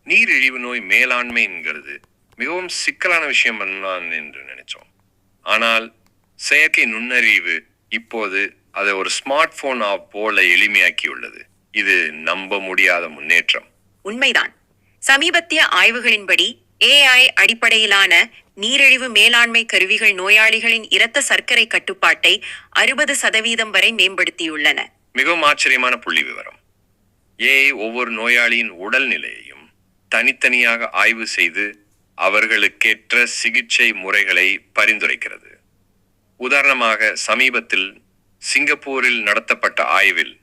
நீரிழிவு நோய் மேலாண்மைங்கிறது மிகவும் சிக்கலான விஷயம் என்று நினைச்சோம். ஆனால் செயற்கை நுண்ணறிவு இப்போது அதை ஒரு ஸ்மார்ட் போன் போல எளிமையாக்கியுள்ளது. இது நம்ப முடியாத முன்னேற்றம். உண்மைதான். சமீபத்திய ஆய்வுகளின்படி AI அடிப்படையிலான நீரிழிவு மேலாண்மை கருவிகள் நோயாளிகளின் இரத்த சர்க்கரை கட்டுப்பாட்டை 60% வரை மேம்படுத்தியுள்ளன. மிகவும் ஆச்சரியமான புள்ளி விவரம். AI ஒவ்வொரு நோயாளியின் உடல் நிலையையும் தனித்தனியாக ஆய்வு செய்து அவர்களுக்கேற்ற சிகிச்சை முறைகளை பரிந்துரைக்கிறது. உதாரணமாக, சமீபத்தில் சிங்கப்பூரில் நடத்தப்பட்ட ஆய்வில்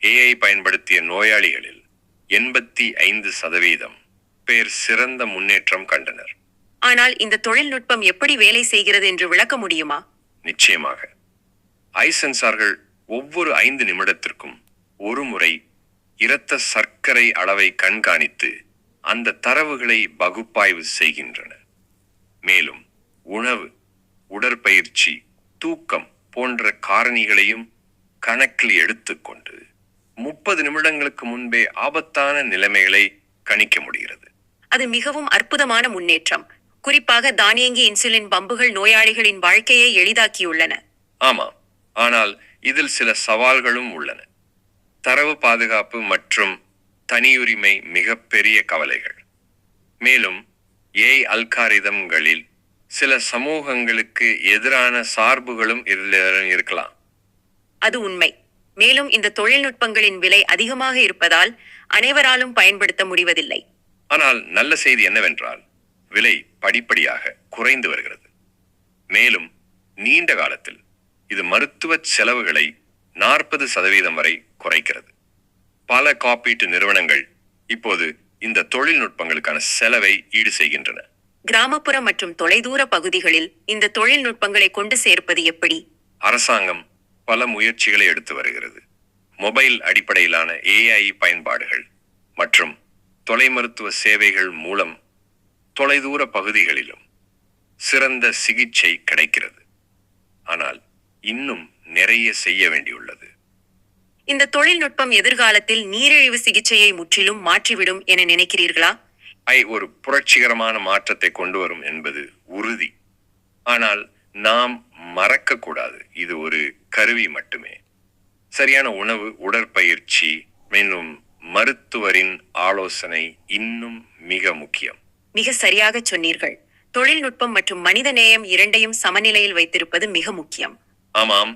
AI பயன்படுத்திய நோயாளிகளில் 85% பேர் சிறந்த முன்னேற்றம் கண்டனர். ஆனால் இந்த தொழில்நுட்பம் எப்படி வேலை செய்கிறது என்று விளக்க முடியுமா? நிச்சயமாக. ஐ சென்சார்கள் ஒவ்வொரு 5 நிமிடத்திற்கும் ஒரு முறை இரத்த சர்க்கரை அளவை கண்காணித்து அந்த தரவுகளை பகுப்பாய்வு செய்கின்றன. மேலும் உணவு, உடற்பயிற்சி, தூக்கம் போன்ற காரணிகளையும் கணக்கில் எடுத்துக்கொண்டு 30 நிமிடங்களுக்கு முன்பே ஆபத்தான நிலைமைகளை கணிக்க முடிகிறது. அது மிகவும் அற்புதமான முன்னேற்றம். குறிப்பாக தானியங்கி இன்சுலின் பம்புகள் நோயாளிகளின் வாழ்க்கையை எளிதாக்கியுள்ளன. ஆமாம், ஆனால் இதில் சில சவால்களும் உள்ளன. தரவு பாதுகாப்பு மற்றும் தனியுரிமை மிகப்பெரிய கவலைகள். மேலும் AI அல்காரிதம்களில் சில சமூகங்களுக்கு எதிரான சார்புகளும் இருக்கலாம். அது உண்மை. மேலும் இந்த தொழில்நுட்பங்களின் விலை அதிகமாக இருப்பதால் அனைவராலும் பயன்படுத்த முடிவதில்லை. ஆனால் நல்ல செய்தி என்னவென்றால் விலை படிப்படியாக குறைந்து வருகிறது. மேலும் நீண்ட காலத்தில் இது மருத்துவ செலவுகளை 40% வரை குறைக்கிறது. பல காப்பீட்டு நிறுவனங்கள் இப்போது இந்த தொழில்நுட்பங்களுக்கான செலவை ஈடு செய்கின்றன. கிராமப்புற மற்றும் தொலைதூர பகுதிகளில் இந்த தொழில்நுட்பங்களை கொண்டு சேர்ப்பது எப்படி? அரசாங்கம் பல முயற்சிகளை எடுத்து வருகிறது. மொபைல் அடிப்படையிலான AI பயன்பாடுகள் மற்றும் தொலை மருத்துவ சேவைகள் மூலம் தொலைதூர பகுதிகளிலும் சிறந்த சிகிச்சை கிடைக்கிறது. ஆனால் இன்னும் நிறைய செய்ய வேண்டியுள்ளது. இந்த தொழில்நுட்பம் எதிர்காலத்தில் நீரிழிவு சிகிச்சையை முற்றிலும் மாற்றிவிடும் என நினைக்கிறீர்களா? ஒரு புரட்சிகரமான மாற்றத்தை கொண்டு வரும் என்பது உறுதி. ஆனால் நாம் மறக்கக்கூடாது, இது ஒரு கருவி மட்டுமே. சரியான உணவு, உடற்பயிற்சி மேலும் மருத்துவரின் ஆலோசனை இன்னும் மிக முக்கியம். மிக சரியாக சொன்னீர்கள். தொழில்நுட்பம் மற்றும் மனித நேயம் இரண்டையும் சமநிலையில் வைத்திருப்பது மிக முக்கியம். ஆமாம்.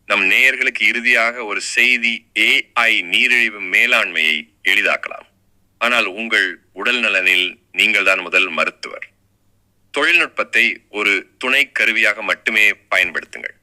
நம் நேயர்களுக்கு இறுதியாக ஒரு செய்தி. AI நீரிழிவு மேலாண்மையை எளிதாக்கலாம். ஆனால் உங்கள் உடல் நலனில் நீங்கள் தான் முதல் மருத்துவர். தொழில்நுட்பத்தை ஒரு துணை கருவியாக மட்டுமே பயன்படுத்துங்கள்.